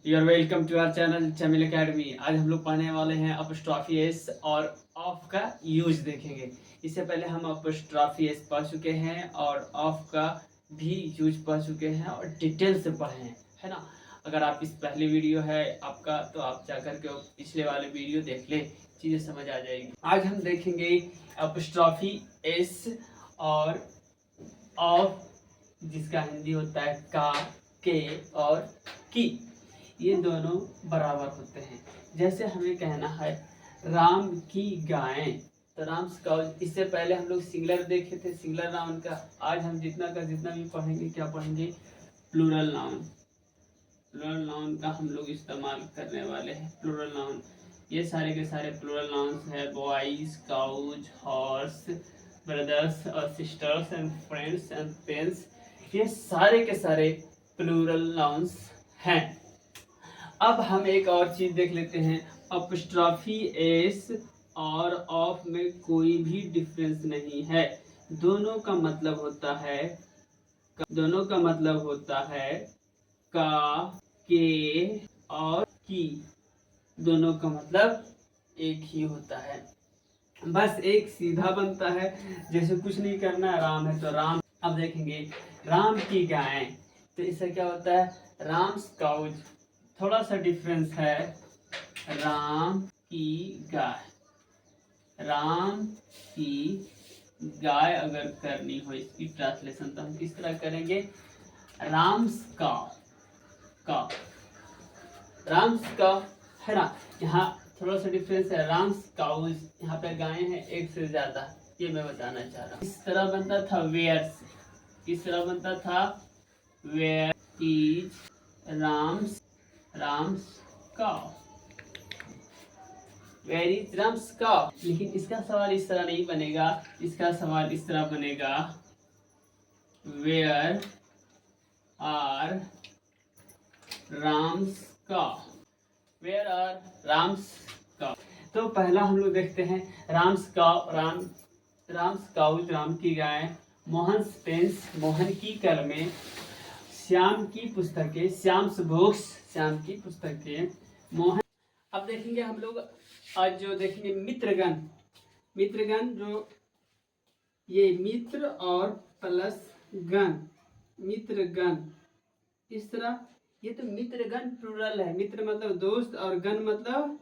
You are welcome to our channel चमिल academy. आज हम लोग पढ़ने वाले हैं अपस्ट्रॉफी एस और ऑफ का यूज देखेंगे। इससे पहले हम अपस्ट्रॉफी एस पढ़ चुके हैं और ऑफ का भी यूज पढ़ चुके हैं और डिटेल से पढ़े हैं, है ना। अगर आप इस पहली वीडियो है आपका तो आप जाकर के पिछले वाले वीडियो देख ले, चीज़ें समझ आ जाएगी। आज हम देखेंगे अपस्ट्रॉफी एस और ऑफ, जिसका हिंदी होता है का, के और की। ये दोनों बराबर होते हैं। जैसे हमें कहना है राम की गायें, तो राम का, इससे पहले हम लोग सिंगुलर देखे थे, सिंगुलर नाउन का। आज हम जितना भी पढ़ेंगे, क्या पढ़ेंगे? Plural noun. प्लूरल नाउन का हम लोग इस्तेमाल करने वाले हैं। प्लूरल नाउन, ये सारे के सारे प्लूरल नाउन्स है। बॉयज, काउज, हॉर्स, ब्रदर्स और sisters and friends and pains, ये सारे के सारे प्लूरल नाउन्स हैं। अब हम एक और चीज देख लेते हैं। अपस्ट्रॉफी एस और ऑफ में कोई भी डिफरेंस नहीं है। दोनों का मतलब होता है का, के और की। दोनों का मतलब एक ही होता है, बस एक सीधा बनता है। जैसे कुछ नहीं करना है, राम है तो राम। अब देखेंगे राम की गाय, तो इससे क्या होता है? राम्स काउज। थोड़ा सा डिफरेंस है। राम की गाय, राम की गाय अगर करनी हो इसकी ट्रांसलेशन तो हम किस तरह करेंगे? राम्स का, राम्स का, है ना। यहाँ थोड़ा सा डिफरेंस है। राम्स काउज, यहाँ पे गायें हैं एक से ज्यादा, ये मैं बताना चाह रहा हूँ। इस तरह बनता था वेयर्स, किस तरह बनता था? Where is Ram's cow, where is Ram's cow. लेकिन इसका सवाल इस तरह नहीं बनेगा, इसका सवाल इस तरह बनेगा, where are Ram's cow, where are Ram's cow. तो पहला हम लोग देखते हैं राम्स काउ, राम्स काउज, राम की गाय। मोहन पेन्स, मोहन की कलमें। श्याम की पुस्तकें, श्याम्स बुक्स, श्याम की पुस्तकें। मोहन। अब देखेंगे हम लोग आज जो देखेंगे मित्रगण। मित्रगण जो ये मित्र और प्लस गण, मित्रगण, इस तरह। ये तो मित्रगण प्लूरल है। मित्र मतलब दोस्त और गण मतलब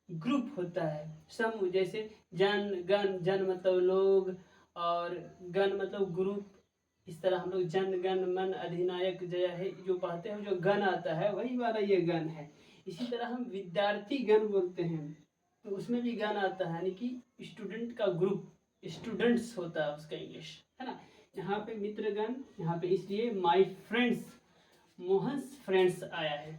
ग्रुप होता है, समूह। जैसे जन, गण, जन मतलब लोग और गण मतलब ग्रुप। इस तरह हम लोग जन गण मन अधिनायक जय है जो पढ़ते हैं, जो गण आता है वही वाला ये गण है। इसी तरह हम विद्यार्थी गण बोलते हैं, तो उसमें भी गण आता है, यानी कि स्टूडेंट का ग्रुप, स्टूडेंट्स होता है उसका इंग्लिश, है ना। यहाँ पे मित्रगण, यहाँ पे इसलिए माय फ्रेंड्स, मोहन्स फ्रेंड्स आया है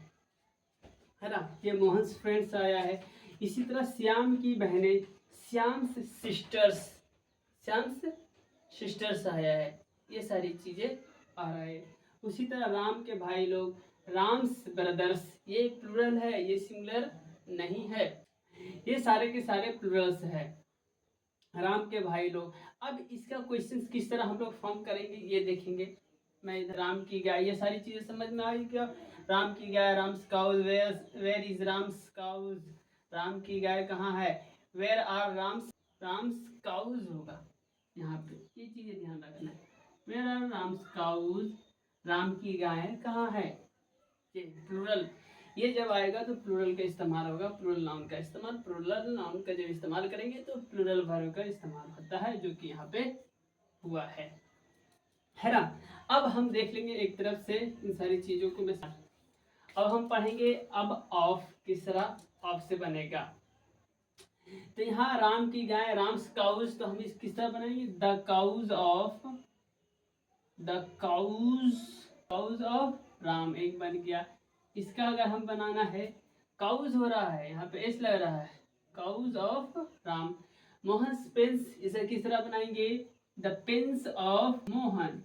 ना। ये मोहन्स फ्रेंड्स आया है। इसी तरह श्याम की बहनें, श्याम्स सिस्टर्स, श्याम्स सिस्टर्स आया है। ये सारी चीजें आ रहा है। उसी तरह राम के भाई लोग, राम्स ब्रदर्स, ये प्लूरल है, ये सिंगुलर नहीं है। ये सारे के सारे प्लूरल्स है। राम के भाई लोग। अब इसका क्वेश्चन किस तरह हम लोग फॉर्म करेंगे ये देखेंगे। मैं इधर राम की गाय, ये सारी चीजें समझ में आई क्या? राम की गाय, Ram's cows, where is Ram's cows, Ram की गाय कहाँ है? वेयर आर राम्स काउज होगा यहाँ पे, ये चीजें ध्यान रखना है। Where are Ram's cows, Ram की गाय कहाँ है? ये प्लूरल, ये जब आएगा तो प्लूरल का इस्तेमाल होगा, प्लूरल नाउन का इस्तेमाल। प्लूरल नाउन का जब इस्तेमाल करेंगे तो प्लूरल वर्ब का इस्तेमाल होता है, जो कि यहाँ पे हुआ है ना। अब हम देख लेंगे एक तरफ से इन सारी चीजों को। अब हम पढ़ेंगे अब ऑफ किस तरह ऑफ से बनेगा। तो यहाँ राम की गाय, राम्स काउज, तो हम इस किस तरह बनाएंगे? द काउज ऑफ राम, एक बन गया। इसका अगर हम बनाना है, काउज हो रहा है, यहाँ पे एस लग रहा है, cows of Ram. Mohan pens, इसे किस तरह बनाएंगे? The pens of Mohan,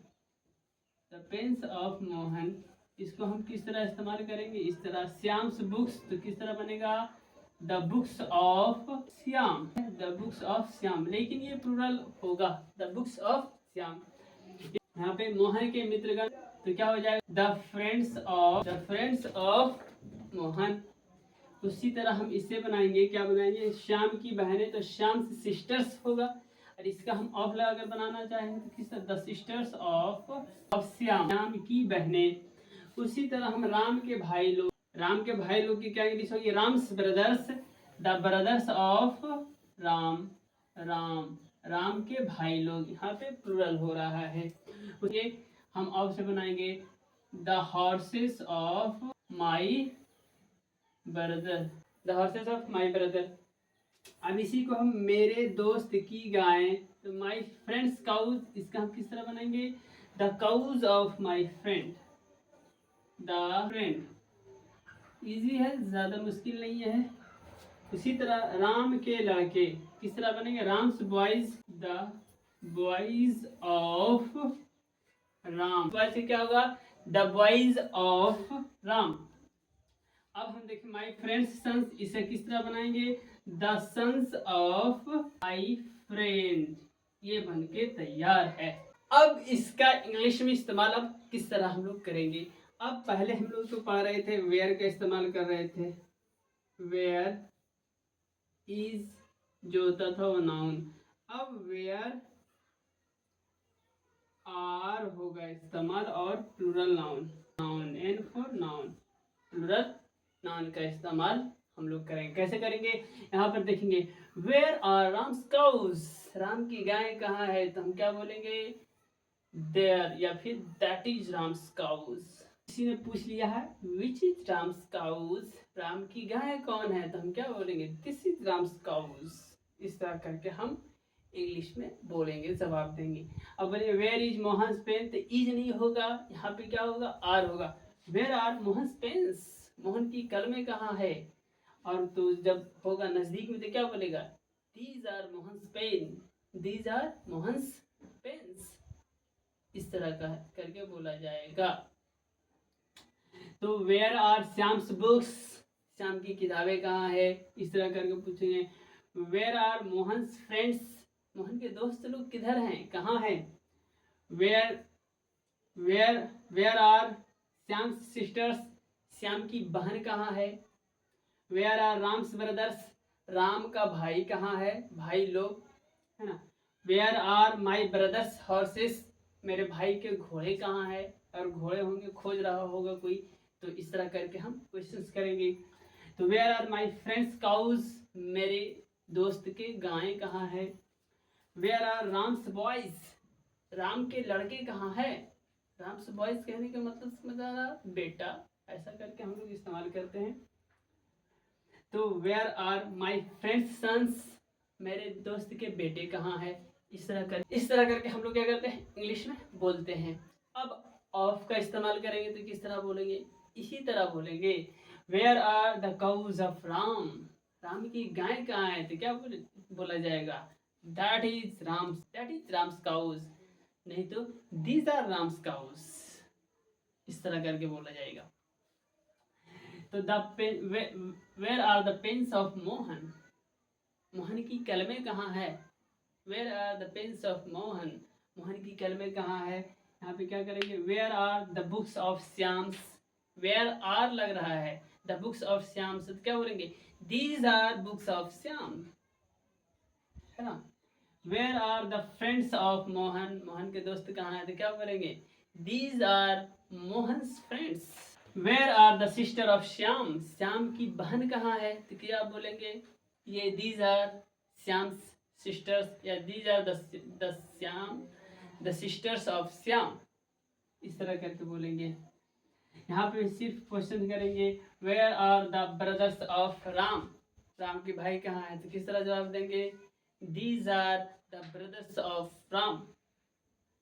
the pens of Mohan. इसको हम किस तरह इस्तेमाल करेंगे? इस तरह। श्याम्स बुक्स, तो किस तरह बनेगा? The books of Shyam, the books of Shyam, लेकिन ये प्लूरल होगा, द बुक्स ऑफ श्याम। यहाँ पे मोहन के मित्रगण, तो क्या हो जाएगा? The friends of Mohan. उसी तरह हम इसे बनाएंगे, क्या बनाएंगे, श्याम की बहनें, तो श्याम से सिस्टर्स होगा, और इसका हम ऑफ लगा अगर बनाना चाहें तो किस तरह, the sisters of Shyam, Shyam की बहनें। उसी तरह हम राम के भाई लोग, राम के भाई लोग की क्या इंग्लिश होगी, Ram's brothers, the brothers of Ram, Ram, Ram के भाई लोग, यहाँ पे प्लूरल हो रहा है। उसके हम ऑफ से बनाएंगे, the horses of my brother, the horses of my brother. अब इसी को हम मेरे दोस्त की गायें, तो माई फ्रेंड्स काउज, इसका हम किस तरह बनाएंगे, the cows of my friend, the friend. Easy है, ज़्यादा मुश्किल नहीं है। उसी तरह राम के लड़के किस तरह बनेंगे, Ram's boys, the boys of Ram, boys से क्या होगा, द बॉयज ऑफ राम। अब हम देखें माई फ्रेंड्स सन्स, इसे किस तरह बनाएंगे, the sons of my friend, ये बन के तैयार है। अब इसका इंग्लिश में इस्तेमाल अब किस तरह हम लोग करेंगे। अब पहले हम लोग तो पढ़ रहे थे वेयर का इस्तेमाल कर रहे थे, वेयर इज जो होता था वो नाउन, अब वेयर आर होगा इस्तेमाल, और plural noun, noun an for noun, plural noun का इस्तेमाल हम लोग करेंगे। कैसे करेंगे, यहाँ पर देखेंगे, where are Ram's cows, Ram की गाय कहाँ है, तो हम क्या बोलेंगे, देयर, या फिर दैट इज राम्स काउज। किसी ने पूछ लिया है which is Ram's cows, Ram की गाय कौन है, तो हम क्या बोलेंगे, दिस इज राम्स काउज। इस तरह करके हम इंग्लिश में बोलेंगे, जवाब देंगे। अब बोलिए वेयर इज मोहन्स पेन, तो इज नहीं होगा, यहाँ पे क्या होगा, आर होगा, where are Mohan's pens, Mohan की कलमें कहाँ है, और तो जब होगा नजदीक में तो क्या बोलेगा, these are Mohan's pen, these are Mohan's pens, इस तरह का करके बोला जाएगा। तो where are Shyam's books, Shyam की किताबें कहाँ है, इस तरह करके पूछेंगे। Where are Mohan's friends, Mohan के दोस्त लोग किधर हैं, कहाँ हैं। Where where where are Shyam's sisters, Shyam की बहन कहाँ है। Where are Ram's brothers, Ram का भाई कहाँ है, भाई लोग, है ना। Where are my brothers horses, मेरे भाई के घोड़े कहाँ है, और घोड़े होंगे, खोज रहा होगा कोई, तो इस तरह करके हम क्वेश्चंस करेंगे। तो where are my friends cows, मेरे दोस्त के गायें कहाँ है। Where are Ram's boys, Ram के लड़के कहाँ है, राम्स बॉयज कहने का मतलब समझ आ रहा, बेटा, ऐसा करके हम लोग इस्तेमाल करते हैं। तो where are my friends sons, मेरे दोस्त के बेटे कहाँ है, इस तरह करके हम लोग क्या करते हैं, इंग्लिश में बोलते हैं। अब ऑफ का इस्तेमाल करेंगे तो किस तरह बोलेंगे, इसी तरह बोलेंगे, where are the cows of Ram, Ram की गाय कहाँ है, तो क्या बोला जाएगा, दैट इज राम्स काउज, नहीं तो दीज आर राम्स काउज, इस तरह करके बोला जाएगा। तो the pen, where are the pens of Mohan, Mohan की कलमें कहाँ है। Where are the pens of Mohan, Mohan की कलमें कहाँ है। यहाँ पे क्या करेंगे, where are the books of Shyam's, where are लग रहा है, द बुक्स ऑफ श्याम्स, तो क्या बोलेंगे, these are books of Shyam, है ना। Where are the friends of Mohan, Mohan के दोस्त कहाँ है, तो क्या बोलेंगे, these are Mohan's friends. Where are the sister of Shyam, Shyam की बहन कहाँ है, तो क्या बोलेंगे, ये दीज आर श्याम्स सिस्टर्स, या these are the Shyam, the sisters of Shyam, इस तरह करके बोलेंगे। यहाँ पे सिर्फ क्वेश्चन करेंगे, where are the brothers of Ram, Ram के भाई कहाँ है, तो किस तरह जवाब देंगे, these are the brothers of Ram.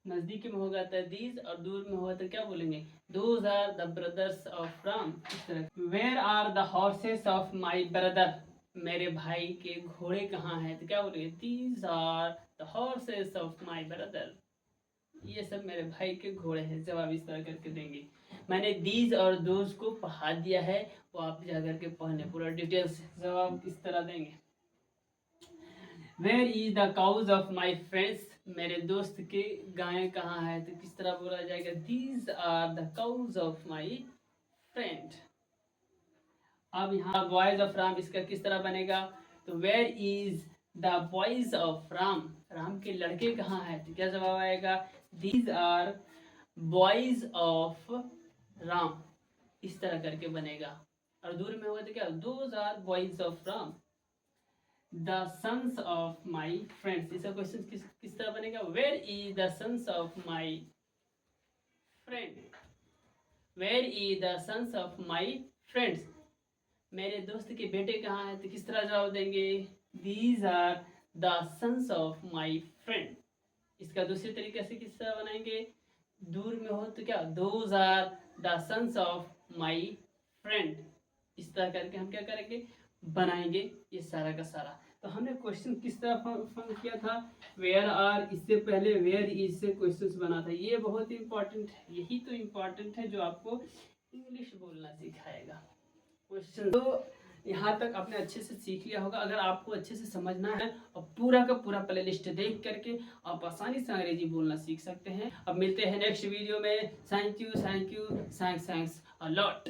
नजदीक में होगा तो दीज, और दूर में होगा तो क्या बोलेंगे, those are the brothers of Ram, इस तरह। Where are the horses of my brother, मेरे भाई के घोड़े कहाँ हैं, तो क्या बोलेंगे, these are the horses of my brother, ये सब मेरे भाई के घोड़े हैं। जवाब इस तरह करके देंगे। मैंने दीज और दोज को पढ़ा दिया है, वो आप जाकर के पढ़ने पूरा डिटेल्स, जवाब इस तरह देंगे। Where is the cows of my friends, मेरे दोस्त के गायें कहाँ है, तो किस तरह बोला जाएगा, these are the cows of my friend. अब यहाँ बॉयज ऑफ राम इसका किस तरह बनेगा, तो where is the boys of Ram, Ram के लड़के कहाँ हैं, तो क्या जवाब आएगा, these are boys of Ram, इस तरह करके बनेगा। और दूर में होगा तो क्या, those are boys of Ram, the sons of my friends, इसका क्वेश्चन किस तरह बनेगा, where is the sons of my friend, where is the sons of my friends, मेरे दोस्त के बेटे कहाँ हैं, तो किस तरह जवाब देंगे, these are the sons of my friend. इसका दूसरे तरीके से किस तरह बनाएंगे, दूर में हो तो क्या, those are the sons of my friend, इस तरह करके हम क्या करेंगे, बनाएंगे ये सारा का सारा। तो हमने क्वेश्चन किस तरह फॉर्म किया था, वेयर आर, इससे पहले वेयर इज से क्वेश्चंस बना था, ये बहुत इंपॉर्टेंट है, यही तो इम्पॉर्टेंट है जो आपको इंग्लिश बोलना सिखाएगा। क्वेश्चन तो यहाँ तक आपने अच्छे से सीख लिया होगा। अगर आपको अच्छे से समझना है और पूरा का पूरा प्ले लिस्ट देख करके आप आसानी से अंग्रेजी बोलना सीख सकते हैं। अब मिलते हैं नेक्स्ट वीडियो में। Thank you, thanks a lot.